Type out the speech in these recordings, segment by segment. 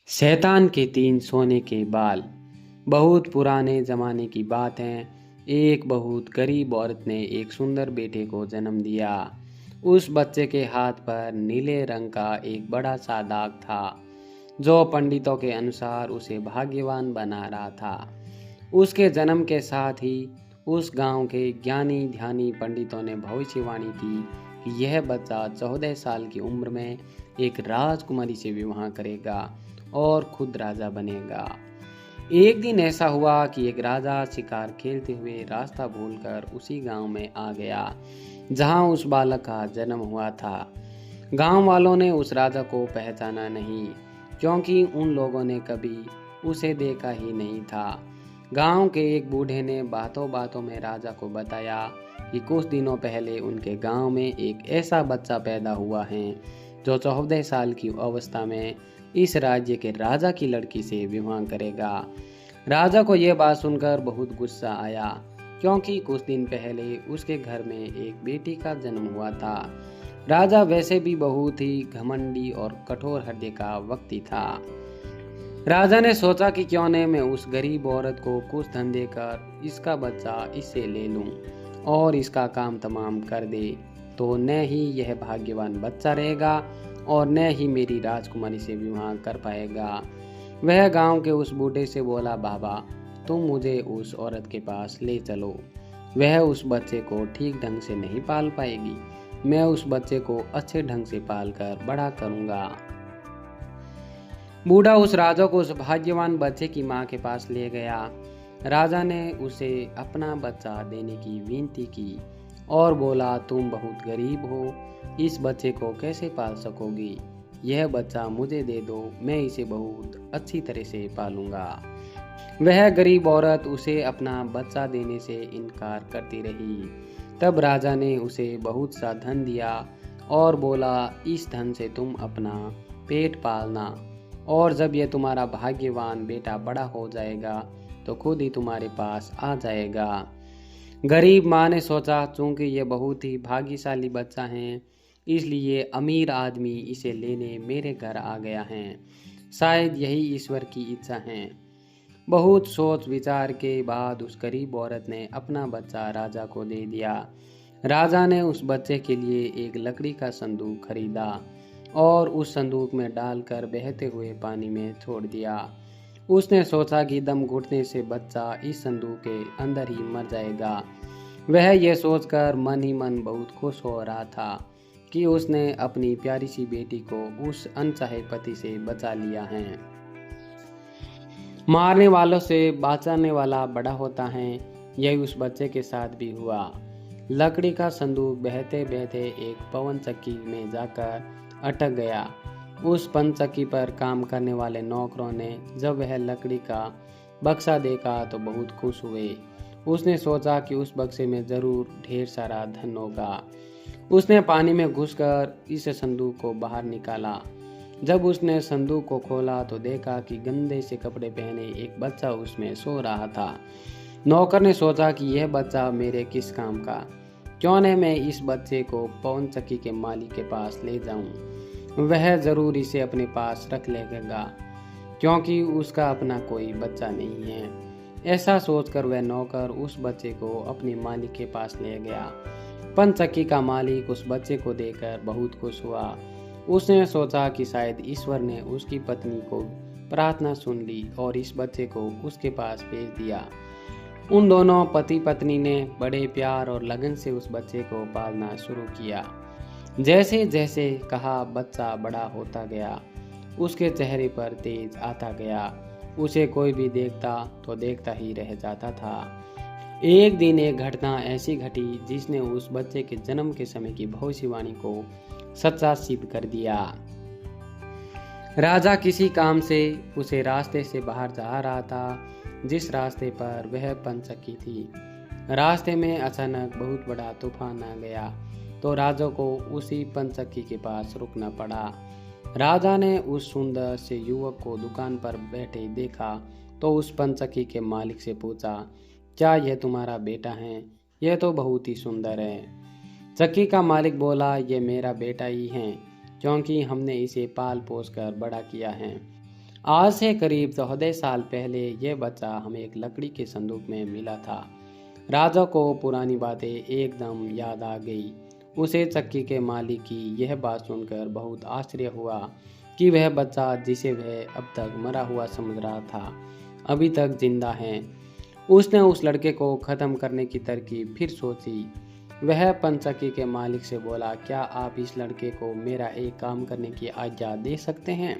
शैतान के 3 सोने के बाल। बहुत पुराने ज़माने की बात है। एक बहुत गरीब औरत ने एक सुंदर बेटे को जन्म दिया। उस बच्चे के हाथ पर नीले रंग का एक बड़ा सा दाग था, जो पंडितों के अनुसार उसे भाग्यवान बना रहा था। उसके जन्म के साथ ही उस गांव के ज्ञानी ध्यानी पंडितों ने भविष्यवाणी की कि यह बच्चा 14 साल की उम्र में एक राजकुमारी से विवाह करेगा और खुद राजा बनेगा। एक दिन ऐसा हुआ कि एक राजा शिकार खेलते हुए रास्ता भूलकर उसी गांव में आ गया जहां उस बालक का जन्म हुआ था। गांव वालों ने उस राजा को पहचाना नहीं, क्योंकि उन लोगों ने कभी उसे देखा ही नहीं था। गांव के एक बूढ़े ने बातों बातों में राजा को बताया कि कुछ दिनों पहले उनके गांव में एक ऐसा बच्चा पैदा हुआ है जो 14 साल की अवस्था में इस राज्य के राजा की लड़की से विवाह करेगा। राजा को यह बात सुनकर बहुत गुस्सा आया, क्योंकि कुछ दिन पहले उसके घर में एक बेटी का जन्म हुआ था। राजा वैसे भी बहुत ही घमंडी और कठोर हृदय का व्यक्ति था। राजा ने सोचा कि क्यों न मैं उस गरीब औरत को कुछ धन देकर इसका बच्चा इससे ले लूं और इसका काम तमाम कर दे, तो न ही यह भाग्यवान बच्चा रहेगा और न ही मेरी राजकुमारी से विवाह कर पाएगा। वह गांव के उस बूढ़े से बोला, बाबा तुम मुझे उस औरत के पास ले चलो, वह उस बच्चे को ठीक ढंग से नहीं पाल पाएगी, मैं उस बच्चे को अच्छे ढंग से पाल कर बड़ा करूंगा। बूढ़ा उस राजा को उस भाग्यवान बच्चे की माँ के पास ले गया। राजा ने उसे अपना बच्चा देने की विनती की और बोला, तुम बहुत गरीब हो, इस बच्चे को कैसे पाल सकोगी? यह बच्चा मुझे दे दो, मैं इसे बहुत अच्छी तरह से पालूंगा। वह गरीब औरत उसे अपना बच्चा देने से इनकार करती रही। तब राजा ने उसे बहुत सा धन दिया और बोला, इस धन से तुम अपना पेट पालना, और जब यह तुम्हारा भाग्यवान बेटा बड़ा हो जाएगा तो खुद ही तुम्हारे पास आ जाएगा। गरीब माँ ने सोचा, चूंकि ये बहुत ही भाग्यशाली बच्चा है, इसलिए अमीर आदमी इसे लेने मेरे घर आ गया है, शायद यही ईश्वर की इच्छा है। बहुत सोच विचार के बाद उस गरीब औरत ने अपना बच्चा राजा को दे दिया। राजा ने उस बच्चे के लिए एक लकड़ी का संदूक खरीदा और उस संदूक में डालकर बहते हुए पानी में छोड़ दिया। उसने सोचा कि दम घुटने से बच्चा इस संदूक के अंदर ही मर जाएगा। वह यह सोचकर मन ही मन बहुत खुश हो रहा था कि उसने अपनी प्यारी सी बेटी को उस अनचाहे पति से बचा लिया है। मारने वालों से बचाने वाला बड़ा होता है, यही उस बच्चे के साथ भी हुआ। लकड़ी का संदूक बहते बहते एक पवन चक्की में जाकर अटक गया। उस पनचक्की पर काम करने वाले नौकरों ने जब वह लकड़ी का बक्सा देखा तो बहुत खुश हुए। उसने सोचा कि उस बक्से में जरूर ढेर सारा धन होगा। उसने पानी में घुसकर इस संदूक को बाहर निकाला। जब उसने संदूक को खोला तो देखा कि गंदे से कपड़े पहने एक बच्चा उसमें सो रहा था। नौकर ने सोचा कि यह बच्चा मेरे किस काम का, क्यों न मैं इस बच्चे को पवन चक्की के मालिक के पास ले जाऊं, वह जरूर इसे अपने पास रख लेगा, क्योंकि उसका अपना कोई बच्चा नहीं है। ऐसा सोचकर वह नौकर उस बच्चे को अपने मालिक के पास ले गया। पवन चक्की का मालिक उस बच्चे को देखकर बहुत खुश हुआ। उसने सोचा कि शायद ईश्वर ने उसकी पत्नी को प्रार्थना सुन ली और इस बच्चे को उसके पास भेज दिया। उन दोनों पति पत्नी ने बड़े प्यार और लगन से उस बच्चे को पालना शुरू किया। जैसे जैसे कहा बच्चा बड़ा होता गया, उसके चेहरे पर तेज आता गया। उसे कोई भी देखता तो देखता ही रह जाता था। एक दिन एक घटना ऐसी घटी जिसने उस बच्चे के जन्म के समय की भविष्यवाणी को सच्चा सिद्ध कर दिया। राजा किसी काम से उसे रास्ते से बाहर जा रहा था, जिस रास्ते पर वह पनचक्की थी। रास्ते में अचानक बहुत बड़ा तूफान आ गया तो राजा को उसी पनचक्की के पास रुकना पड़ा। राजा ने उस सुंदर से युवक को दुकान पर बैठे देखा तो उस पनचक्की के मालिक से पूछा, क्या यह तुम्हारा बेटा है? यह तो बहुत ही सुंदर है। चक्की का मालिक बोला, ये मेरा बेटा ही है, क्योंकि हमने इसे पाल पोस कर बड़ा किया है। आज से करीब 14 साल पहले यह बच्चा हमें एक लकड़ी के संदूक में मिला था। राजा को पुरानी बातें एकदम याद आ गई। उसे चक्की के मालिक की यह बात सुनकर बहुत आश्चर्य हुआ कि वह बच्चा जिसे वह अब तक मरा हुआ समझ रहा था, अभी तक जिंदा है। उसने उस लड़के को ख़त्म करने की तरकीब फिर सोची। वह पंचक्की के मालिक से बोला, क्या आप इस लड़के को मेरा एक काम करने की आज्ञा दे सकते हैं?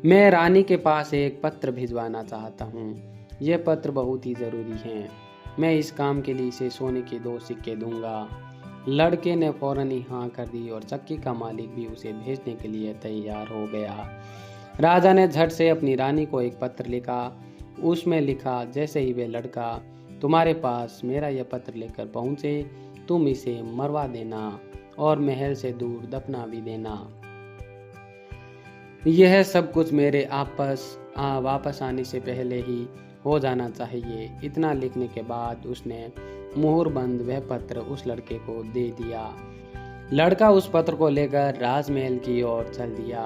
मैं रानी के पास एक पत्र भिजवाना चाहता हूँ। यह पत्र बहुत ही ज़रूरी है। मैं इस काम के लिए इसे सोने के 2 सिक्के दूंगा। लड़के ने फौरन ही हाँ कर दी और चक्की का मालिक भी उसे भेजने के लिए तैयार हो गया। राजा ने झट से अपनी रानी को एक पत्र लिखा। उसमें लिखा, जैसे ही वे लड़का तुम्हारे पास मेरा यह पत्र लेकर पहुँचे, तुम इसे मरवा देना और महल से दूर दफना भी देना। यह सब कुछ मेरे वापस आने से पहले ही हो जाना चाहिए। इतना लिखने के बाद उसने मुहरबंद वह पत्र उस लड़के को दे दिया। लड़का उस पत्र को लेकर राजमहल की ओर चल दिया।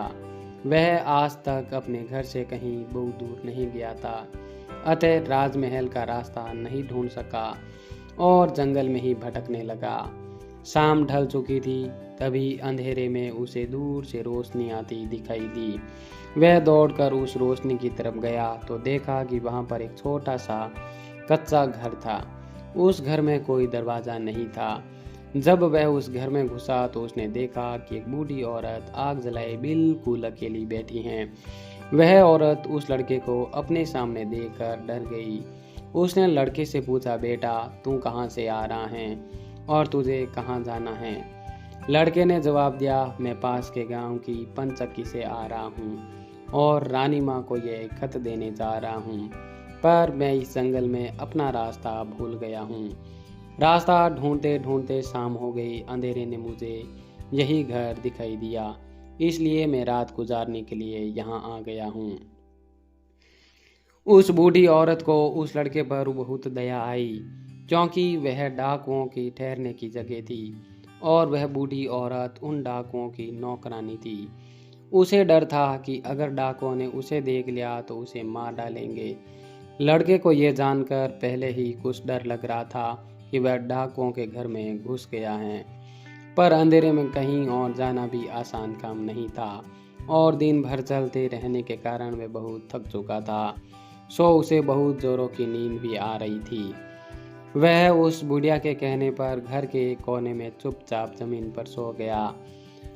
वह आज तक अपने घर से कहीं बहुत दूर नहीं गया था, अतः राजमहल का रास्ता नहीं ढूंढ सका और जंगल में ही भटकने लगा। शाम ढल चुकी थी, तभी अंधेरे में उसे दूर से रोशनी आती दिखाई दी। वह दौड़कर उस रोशनी की तरफ गया तो देखा कि वहां पर एक छोटा सा कच्चा घर था। उस घर में कोई दरवाजा नहीं था। जब वह उस घर में घुसा तो उसने देखा कि एक बूढ़ी औरत आग जलाए बिल्कुल अकेली बैठी है। वह औरत उस लड़के को अपने सामने देखकर डर गई। उसने लड़के से पूछा, बेटा तू कहाँ से आ रहा है और तुझे कहाँ जाना है? लड़के ने जवाब दिया, मैं पास के गांव की पंचक्की से आ रहा हूँ और रानी माँ को यह खत देने जा रहा हूँ, पर मैं इस जंगल में अपना रास्ता भूल गया हूँ। रास्ता ढूंढते ढूंढते शाम हो गई। अंधेरे ने मुझे यही घर दिखाई दिया, इसलिए मैं रात गुजारने के लिए यहाँ आ गया हूँ। उस बूढ़ी औरत को उस लड़के पर बहुत दया आई, क्योंकि वह डाकुओं की ठहरने की जगह थी और वह बूढ़ी औरत उन डाकुओं की नौकरानी थी। उसे डर था कि अगर डाकुओं ने उसे देख लिया तो उसे मार डालेंगे। लड़के को यह जानकर पहले ही कुछ डर लग रहा था कि वह डाकुओं के घर में घुस गया है, पर अंधेरे में कहीं और जाना भी आसान काम नहीं था और दिन भर चलते रहने के कारण वह बहुत थक चुका था, सो उसे बहुत जोरों की नींद भी आ रही थी। वह उस बुढ़िया के कहने पर घर के कोने में चुपचाप जमीन पर सो गया।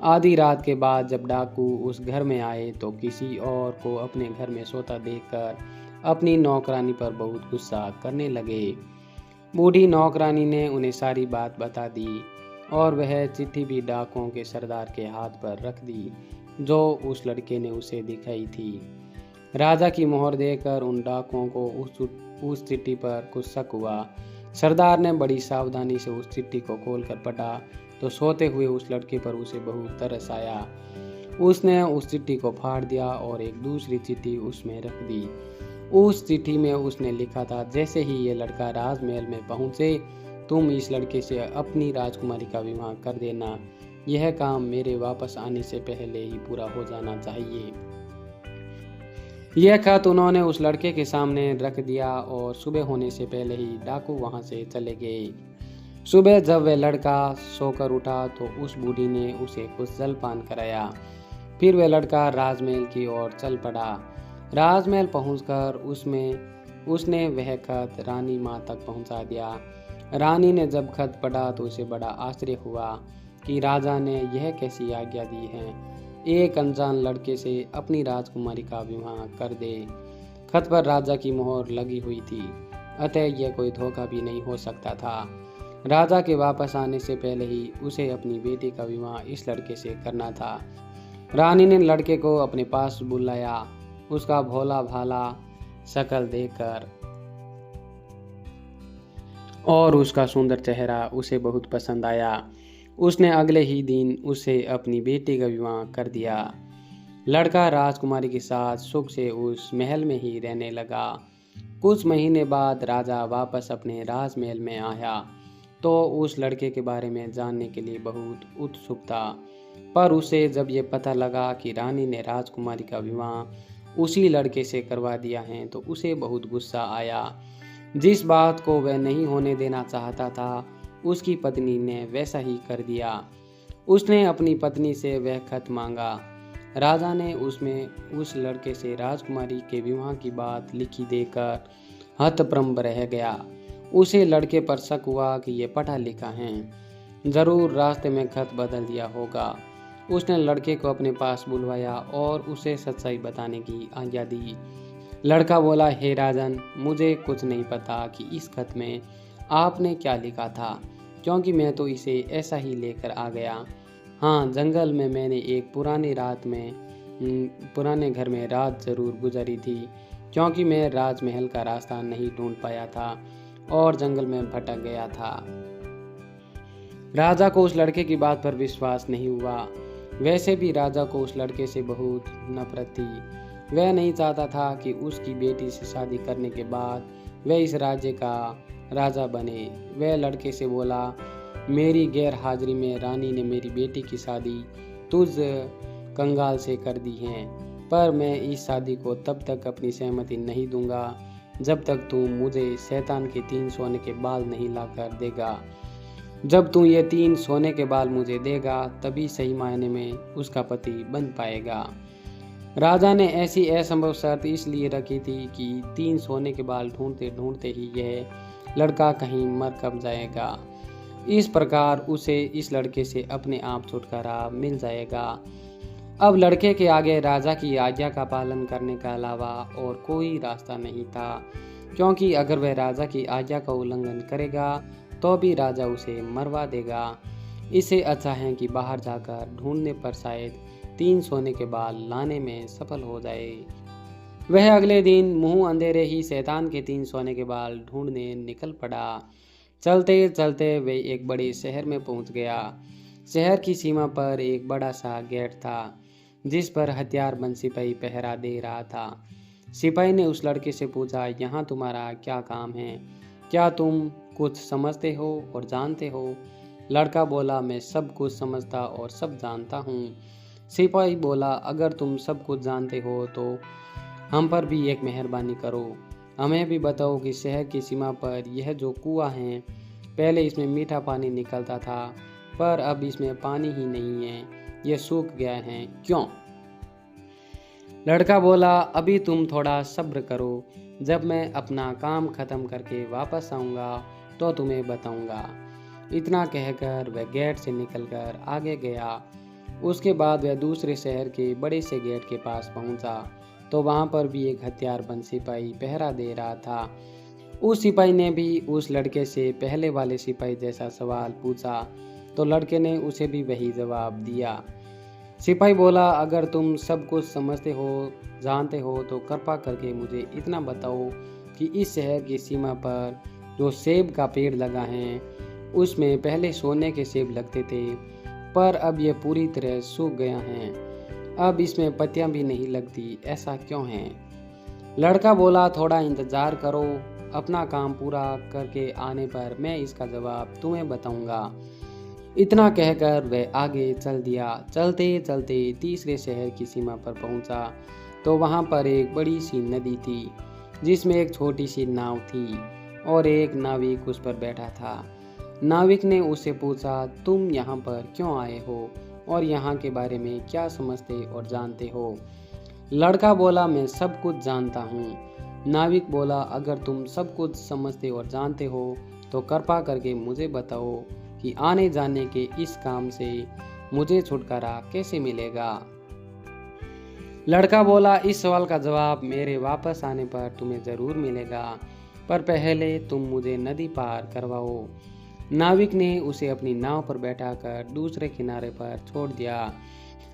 आधी रात के बाद जब डाकू उस घर में आए तो किसी और को अपने घर में सोता देखकर अपनी नौकरानी पर बहुत गुस्सा करने लगे। बूढ़ी नौकरानी ने उन्हें सारी बात बता दी और वह चिट्ठी भी डाकुओं के सरदार के हाथ पर रख दी जो उस लड़के ने उसे दिखाई थी। राजा की मोहर देकर उन डाकुओं को उस चिट्ठी पर कुछ शक हुआ। सरदार ने बड़ी सावधानी से उस चिट्ठी को खोलकर पढ़ा तो सोते हुए उस लड़के पर उसे बहुत तरस आया। उसने उस चिट्ठी को फाड़ दिया और एक दूसरी चिट्ठी उसमें रख दी। उस चिट्ठी में उसने लिखा था, जैसे ही ये लड़का राजमहल में पहुंचे तुम इस लड़के से अपनी राजकुमारी का विवाह कर देना। यह काम मेरे वापस आने से पहले ही पूरा हो जाना चाहिए। यह खत उन्होंने उस लड़के के सामने रख दिया और सुबह होने से पहले ही डाकू वहां से चले गए। सुबह जब वह लड़का सोकर उठा तो उस बूढ़ी ने उसे कुछ जलपान कराया। फिर वह लड़का राजमहल की ओर चल पड़ा। राजमहल पहुंचकर उसने वह खत रानी माँ तक पहुंचा दिया। रानी ने जब खत पढ़ा तो उसे बड़ा आश्चर्य हुआ कि राजा ने यह कैसी आज्ञा दी है, एक अनजान लड़के से अपनी राजकुमारी का विवाह कर दे। खत पर राजा की मोहर लगी हुई थी, अतः यह कोई धोखा भी नहीं हो सकता था। राजा के वापस आने से पहले ही उसे अपनी बेटी का विवाह इस लड़के से करना था। रानी ने लड़के को अपने पास बुलाया। उसका भोला भाला शक्ल देखकर और उसका सुंदर चेहरा उसे बहुत पसंद आया। उसने अगले ही दिन उसे अपनी बेटी का विवाह कर दिया। लड़का राजकुमारी के साथ सुख से उस महल में ही रहने लगा। कुछ महीने बाद राजा वापस अपने राजमहल में आया तो उस लड़के के बारे में जानने के लिए बहुत उत्सुक था, पर उसे जब ये पता लगा कि रानी ने राजकुमारी का विवाह उसी लड़के से करवा दिया है तो उसे बहुत गुस्सा आया। जिस बात को वह नहीं होने देना चाहता था, उसकी पत्नी ने वैसा ही कर दिया। उसने अपनी पत्नी से वह खत मांगा। राजा ने उसमें उस लड़के से राजकुमारी के विवाह की बात लिखी देकर हतप्रंभ रह गया। उसे लड़के पर शक हुआ कि ये पढ़ा लिखा है, जरूर रास्ते में खत बदल दिया होगा। उसने लड़के को अपने पास बुलवाया और उसे सच्चाई बताने की आज्ञा दी। लड़का बोला, हे राजन, मुझे कुछ नहीं पता कि इस खत में आपने क्या लिखा था, क्योंकि मैं तो इसे ऐसा ही लेकर आ गया। हाँ, जंगल में मैंने एक पुराने घर में रात जरूर गुजारी थी, क्योंकि मैं राजमहल का रास्ता नहीं ढूंढ पाया था और जंगल में भटक गया था। राजा को उस लड़के की बात पर विश्वास नहीं हुआ। वैसे भी राजा को उस लड़के से बहुत नफरत थी। वह नहीं चाहता था कि उसकी बेटी से शादी करने के बाद वह इस राज्य का राजा बने। वह लड़के से बोला, मेरी गैर हाजिरी में रानी ने मेरी बेटी की शादी तुझ कंगाल से कर दी है, पर मैं इस शादी को तब तक अपनी सहमति नहीं दूंगा जब तक तू मुझे शैतान के 3 सोने के बाल नहीं लाकर देगा। जब तू ये 3 सोने के बाल मुझे देगा, तभी सही मायने में उसका पति बन पाएगा। राजा ने ऐसी असंभव शर्त इसलिए रखी थी कि 3 सोने के बाल ढूंढते ढूंढते ही यह लड़का कहीं मर कब जाएगा। इस प्रकार उसे इस लड़के से अपने आप छुटकारा मिल जाएगा। अब लड़के के आगे राजा की आज्ञा का पालन करने के अलावा और कोई रास्ता नहीं था, क्योंकि अगर वह राजा की आज्ञा का उल्लंघन करेगा तो भी राजा उसे मरवा देगा। इससे अच्छा है कि बाहर जाकर ढूंढने पर शायद 3 सोने के बाल लाने में सफल हो जाए। वह अगले दिन मुंह अंधेरे ही शैतान के 3 सोने के बाल ढूंढने निकल पड़ा। चलते चलते वे एक बड़े शहर में पहुंच गया। शहर की सीमा पर एक बड़ा सा गेट था, जिस पर हथियारबंद सिपाही पहरा दे रहा था। सिपाही ने उस लड़के से पूछा, यहाँ तुम्हारा क्या काम है? क्या तुम कुछ समझते हो और जानते हो? लड़का बोला, मैं सब कुछ समझता और सब जानता हूँ। सिपाही बोला, अगर तुम सब कुछ जानते हो तो हम पर भी एक मेहरबानी करो। हमें भी बताओ कि शहर की सीमा पर यह जो कुआं है, पहले इसमें मीठा पानी निकलता था, पर अब इसमें पानी ही नहीं है, ये सूख गया है, क्यों? लड़का बोला, अभी तुम थोड़ा सब्र करो, जब मैं अपना काम खत्म करके वापस आऊँगा तो तुम्हें बताऊँगा। इतना कहकर वह गेट से निकलकर आगे गया। उसके बाद वह दूसरे शहर के बड़े से गेट के पास पहुँचा तो वहाँ पर भी एक हथियारबंद सिपाही पहरा दे रहा था। उस सिपाही ने भी उस लड़के से पहले वाले सिपाही जैसा सवाल पूछा तो लड़के ने उसे भी वही जवाब दिया। सिपाही बोला, अगर तुम सब कुछ समझते हो, जानते हो तो कृपा करके मुझे इतना बताओ कि इस शहर की सीमा पर जो सेब का पेड़ लगा है, उसमें पहले सोने के सेब लगते थे, पर अब ये पूरी तरह सूख गया है। अब इसमें पत्तियां भी नहीं लगती, ऐसा क्यों है? लड़का बोला, थोड़ा इंतजार करो, अपना काम पूरा करके आने पर मैं इसका जवाब तुम्हें बताऊंगा। इतना कहकर वह आगे चल दिया। चलते चलते तीसरे शहर की सीमा पर पहुंचा तो वहां पर एक बड़ी सी नदी थी, जिसमें एक छोटी सी नाव थी और एक नाविक उस पर बैठा था। नाविक ने उससे पूछा, तुम यहाँ पर क्यों आए हो और यहाँ के बारे में क्या समझते और जानते हो? लड़का बोला, मैं सब कुछ जानता हूँ। नाविक बोला, अगर तुम सब कुछ समझते और जानते हो तो कृपा करके मुझे बताओ कि आने जाने के इस काम से मुझे छुटकारा कैसे मिलेगा? लड़का बोला, इस सवाल का जवाब मेरे वापस आने पर तुम्हें जरूर मिलेगा, पर पहले तुम मुझे नदी पार करवाओ। नाविक ने उसे अपनी नाव पर बैठाकर दूसरे किनारे पर छोड़ दिया।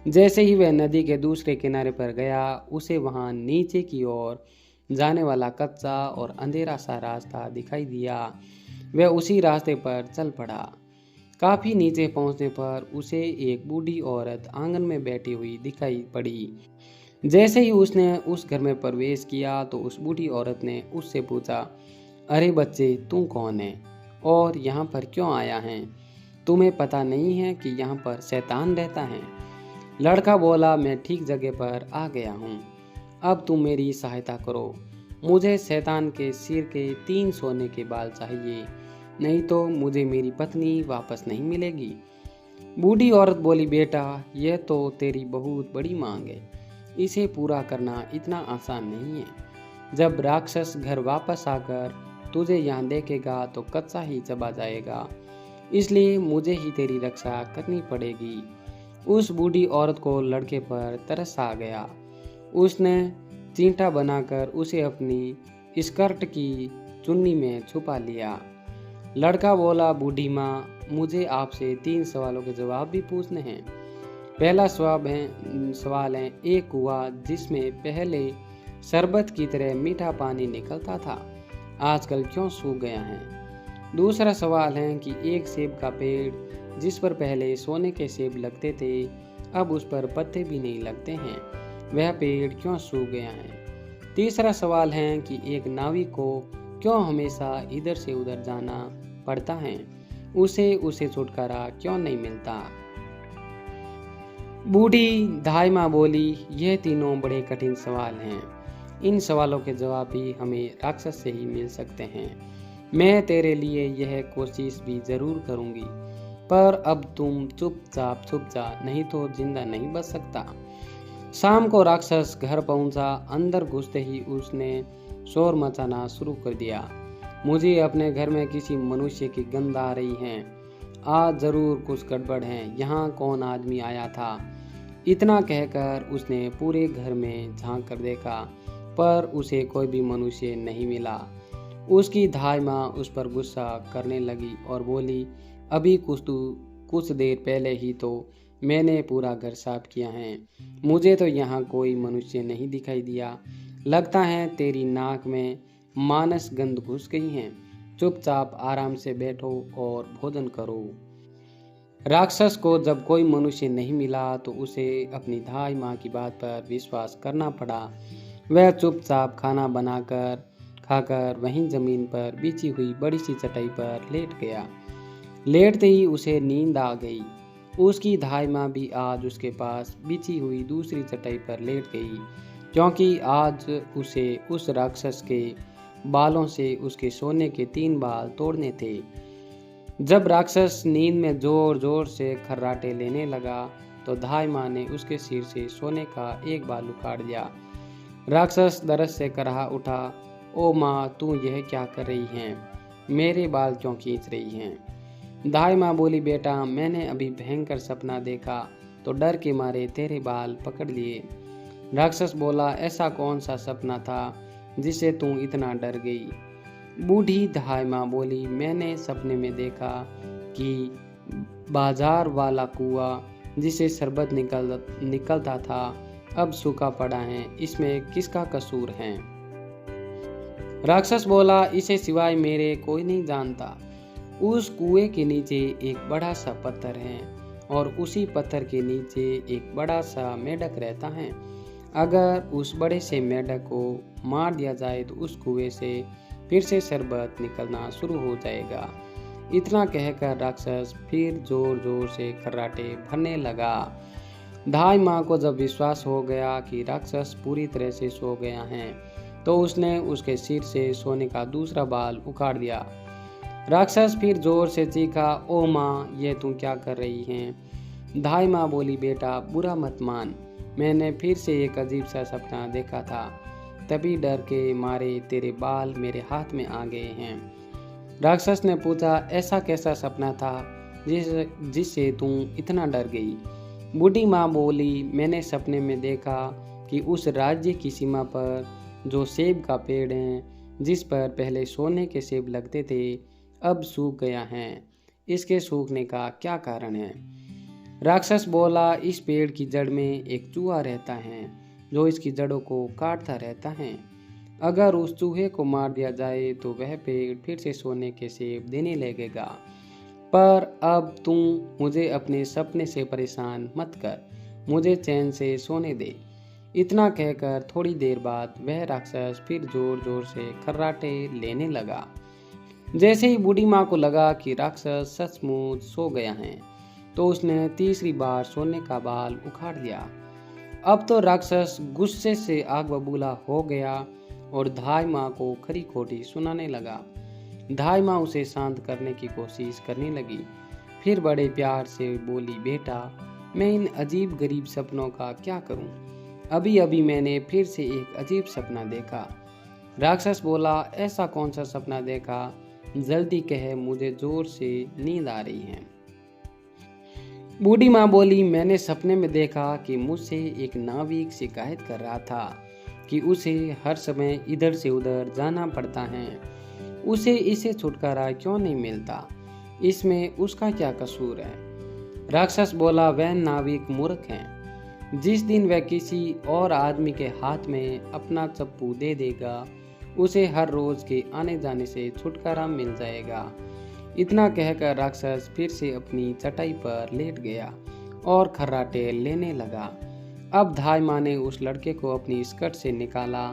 जैसे ही वह नदी के दूसरे किनारे पर गया, उसे वहां नीचे की ओर जाने वाला कच्चा और अंधेरा सा रास्ता दिखाई दिया। वह उसी रास्ते पर चल पड़ा। काफी नीचे पहुंचने पर उसे एक बूढ़ी औरत आंगन में बैठी हुई दिखाई पड़ी। जैसे ही उसने उस घर में प्रवेश किया तो उस बूढ़ी औरत ने उससे पूछा, अरे बच्चे, तू कौन है और यहाँ पर क्यों आया है? तुम्हें पता नहीं है कि यहाँ पर शैतान रहता है? लड़का बोला, मैं ठीक जगह पर आ गया हूँ। अब तुम मेरी सहायता करो। मुझे शैतान के सिर के 3 सोने के बाल चाहिए, नहीं तो मुझे मेरी पत्नी वापस नहीं मिलेगी। बूढ़ी औरत बोली, बेटा यह तो तेरी बहुत बड़ी मांग है, इसे पूरा करना इतना आसान नहीं है। जब राक्षस घर वापस आकर तुझे यहाँ देखेगा तो कच्चा ही चबा जाएगा, इसलिए मुझे ही तेरी रक्षा करनी पड़ेगी। उस बूढ़ी औरत को लड़के पर तरस आ गया। उसने चींटा बनाकर उसे अपनी स्कर्ट की चुन्नी में छुपा लिया। लड़का बोला, बूढ़ी माँ मुझे आपसे 3 सवालों के जवाब भी पूछने हैं। पहला सवाल है, एक कुआं जिसमें पहले शरबत की तरह मीठा पानी निकलता था, आजकल क्यों सूख गया है? दूसरा सवाल है कि एक सेब का पेड़ जिस पर पहले सोने के सेब लगते थे, अब उस पर पत्ते भी नहीं लगते हैं, वह पेड़ क्यों सूख गया है? तीसरा सवाल है कि एक नाविक को क्यों हमेशा इधर से उधर जाना पड़ता है, उसे छुटकारा क्यों नहीं मिलता? बूढ़ी धाई माँ बोली, यह तीनों बड़े कठिन सवाल हैं। इन सवालों के जवाब भी हमें राक्षस से ही मिल सकते हैं। मैं तेरे लिए यह कोशिश भी जरूर करूंगी, पर अब तुम चुपचाप छुप जा, नहीं तो जिंदा नहीं बच सकता। शाम को राक्षस घर पहुंचा। अंदर घुसते ही उसने शोर मचाना शुरू कर दिया। मुझे अपने घर में किसी मनुष्य की गंध आ रही है, आज जरूर कुछ गड़बड़ है, यहाँ कौन आदमी आया था? इतना कहकर उसने पूरे घर में झांक कर देखा, पर उसे कोई भी मनुष्य नहीं मिला। उसकी धाई माँ उस पर गुस्सा करने लगी और बोली, अभी कुछ देर पहले ही तो मैंने पूरा घर साफ किया है, मुझे तो यहाँ कोई मनुष्य नहीं दिखाई दिया। लगता है तेरी नाक में मानस गंध घुस गई है। चुपचाप आराम से बैठो और भोजन करो। राक्षस को जब कोई मनुष्य नहीं मिला तो उसे अपनी धाई माँ की बात पर विश्वास करना पड़ा। वह चुपचाप खाना बनाकर खाकर वहीं जमीन पर बिछी हुई बड़ी सी चटाई पर लेट गया। लेटते ही उसे नींद आ गई। उसकी धाई माँ भी आज उसके पास बिछी हुई दूसरी चटाई पर लेट गई, क्योंकि आज उसे उस राक्षस के बालों से उसके सोने के 3 बाल तोड़ने थे। जब राक्षस नींद में जोर जोर से खर्राटे लेने लगा तो धाई माँ ने उसके सिर से सोने का एक बाल उखाड़ दिया। राक्षस दर्द से कराह उठा, ओ माँ तू यह क्या कर रही है, मेरे बाल क्यों खींच रही हैं? धाई माँ बोली, बेटा मैंने अभी भयंकर सपना देखा तो डर के मारे तेरे बाल पकड़ लिए। राक्षस बोला, ऐसा कौन सा सपना था जिससे तू इतना डर गई? बूढ़ी धाई माँ बोली, मैंने सपने में देखा कि बाजार वाला कुआं जिसे शरबत निकलता था अब सूखा पड़ा है, इसमें किसका कसूर है? राक्षस बोला, इसे सिवाय मेरे कोई नहीं जानता। उस कुएं के नीचे एक बड़ा सा पत्थर है और उसी पत्थर के नीचे एक बड़ा सा मेढक रहता है। अगर उस बड़े से मेढक को मार दिया जाए तो उस कुएं से फिर से शरबत निकलना शुरू हो जाएगा। इतना कहकर राक्षस फिर जोर जोर से खर्राटे भरने लगा। धाई माँ को जब विश्वास हो गया कि राक्षस पूरी तरह से सो गया है तो उसने उसके सिर से सोने का दूसरा बाल उखाड़ दिया। राक्षस फिर जोर से चीखा, ओ माँ ये तू क्या कर रही है? धाई माँ बोली, बेटा बुरा मत मान, मैंने फिर से एक अजीब सा सपना देखा था, तभी डर के मारे तेरे बाल मेरे हाथ में आ गए हैं। राक्षस ने पूछा, ऐसा कैसा सपना था जिससे तू इतना डर गई? बूढ़ी माँ बोली, मैंने सपने में देखा कि उस राज्य की सीमा पर जो सेब का पेड़ है जिस पर पहले सोने के सेब लगते थे अब सूख गया है, इसके सूखने का क्या कारण है? राक्षस बोला, इस पेड़ की जड़ में एक चूहा रहता है जो इसकी जड़ों को काटता रहता है। अगर उस चूहे को मार दिया जाए तो वह पेड़ फिर से सोने के सेब देने लगेगा। पर अब तुम मुझे अपने सपने से परेशान मत कर, मुझे चैन से सोने दे। इतना कहकर थोड़ी देर बाद वह राक्षस फिर जोर जोर से खर्राटे लेने लगा। जैसे ही बूढ़ी माँ को लगा कि राक्षस सचमुच सो गया है तो उसने तीसरी बार सोने का बाल उखाड़ दिया। अब तो राक्षस गुस्से से आग बबूला हो गया और धाई माँ को खरी खोटी सुनाने लगा। धाई माँ उसे शांत करने की कोशिश करने लगी, फिर बड़े प्यार से बोली, बेटा मैं इन अजीब गरीब सपनों का क्या करूं? अभी अभी मैंने फिर से एक अजीब सपना देखा। राक्षस बोला, ऐसा कौन सा सपना देखा? जल्दी कह, मुझे जोर से नींद आ रही है। बूढ़ी माँ बोली, मैंने सपने में देखा कि मुझसे एक नाविक शिकायत कर रहा था कि उसे हर समय इधर से उधर जाना पड़ता है। उसे इससे छुटकारा क्यों नहीं मिलता? इसमें उसका क्या कसूर है? राक्षस बोला, वह नाविक मूर्ख है। जिस दिन वह किसी और आदमी के हाथ में अपना चप्पू दे देगा, उसे हर रोज के आने जाने से छुटकारा मिल जाएगा। इतना कहकर राक्षस फिर से अपनी चटाई पर लेट गया और खर्राटे लेने लगा। अब धाई माँ ने उस लड़के को अपनी स्कर्ट से निकाला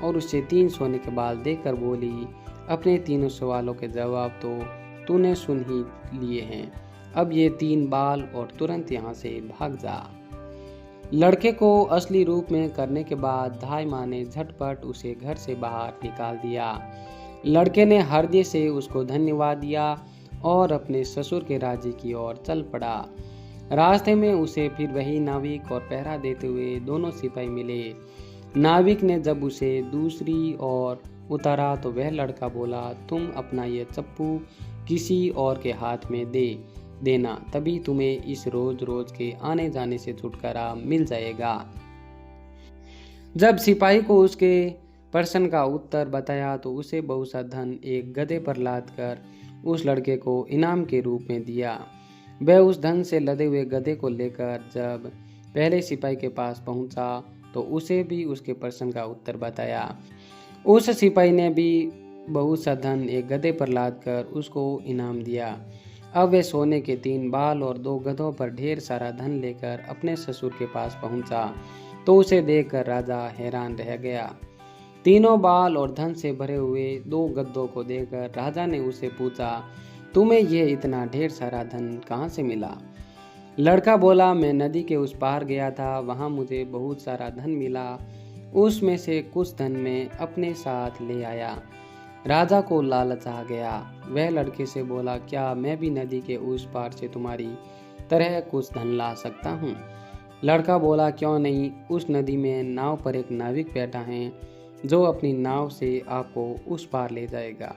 और उसे 3 सोने के बाल देकर बोली, अपने तीनों सवालों के जवाब तो तूने सुन ही लिए हैं। अब ये 3 बाल और तुरंत यहाँ से भाग जा। लड़के को असली रूप में करने के बाद धाई माँ ने झटपट उसे घर से बाहर निकाल दिया। लड़के ने हृदय से उसको धन्यवाद दिया और अपने ससुर के राज्य की ओर चल पड़ा। रास्ते में उसे फिर वही नाविक और पहरा देते हुए दोनों सिपाही मिले। नाविक ने जब उसे दूसरी ओर उतारा तो वह लड़का बोला, तुम अपना ये चप्पू किसी और के हाथ में दे देना, तभी तुम्हें इस रोज रोज के आने जाने से छुटकारा मिल जाएगा। जब सिपाही को उसके प्रश्न का उत्तर बताया तो उसे बहुत सा धन एक गधे पर लाद कर उस लड़के को इनाम के रूप में दिया। वह उस धन से लदे हुए गधे को लेकर जब पहले सिपाही के पास पहुंचा तो उसे भी उसके प्रश्न का उत्तर बताया। उस सिपाही ने भी बहुत सा धन एक गधे पर लाद कर उसको इनाम दिया। अब वह सोने के 3 बाल और 2 गधों पर ढेर सारा धन लेकर अपने ससुर के पास पहुंचा तो उसे देखकर राजा हैरान रह गया। तीनों बाल और धन से भरे हुए 2 गधों को देखकर राजा ने उससे पूछा, तुम्हें यह इतना ढेर सारा धन कहाँ से मिला? लड़का बोला, मैं नदी के उस पार गया था, वहाँ मुझे बहुत सारा धन मिला। उसमें से कुछ धन मैं अपने साथ ले आया। राजा को लालच आ गया। वह लड़के से बोला, क्या मैं भी नदी के उस पार से तुम्हारी तरह कुछ धन ला सकता हूँ? लड़का बोला, क्यों नहीं। उस नदी में नाव पर एक नाविक बैठा है जो अपनी नाव से आपको उस पार ले जाएगा,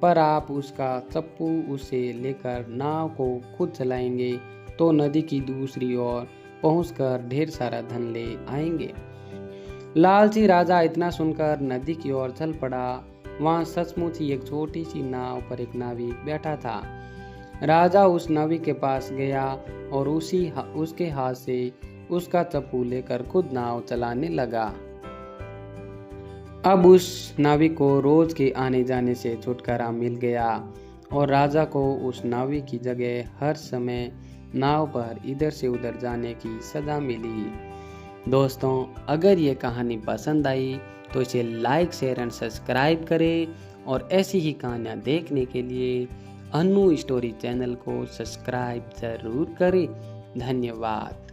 पर आप उसका चप्पू उसे लेकर नाव को खुद चलाएंगे तो नदी की दूसरी ओर पहुंचकर ढेर सारा धन ले आएंगे। लालची राजा इतना सुनकर नदी की ओर चल पड़ा। वहां सचमुच ही एक छोटी सी नाव पर एक नाविक बैठा था। राजा उस नाविक के पास गया और उसके हाथ से उसका चप्पू लेकर खुद नाव चलाने लगा। अब उस नाविक को रोज के आने जाने से छुटकारा मिल गया और राजा को उस नाविक की जगह हर समय नाव पर इधर से उधर जाने की सजा मिली। दोस्तों, अगर ये कहानी पसंद आई तो इसे लाइक, शेयर एंड सब्सक्राइब करें और ऐसी ही कहानियाँ देखने के लिए अन्नू स्टोरी चैनल को सब्सक्राइब जरूर करें। धन्यवाद।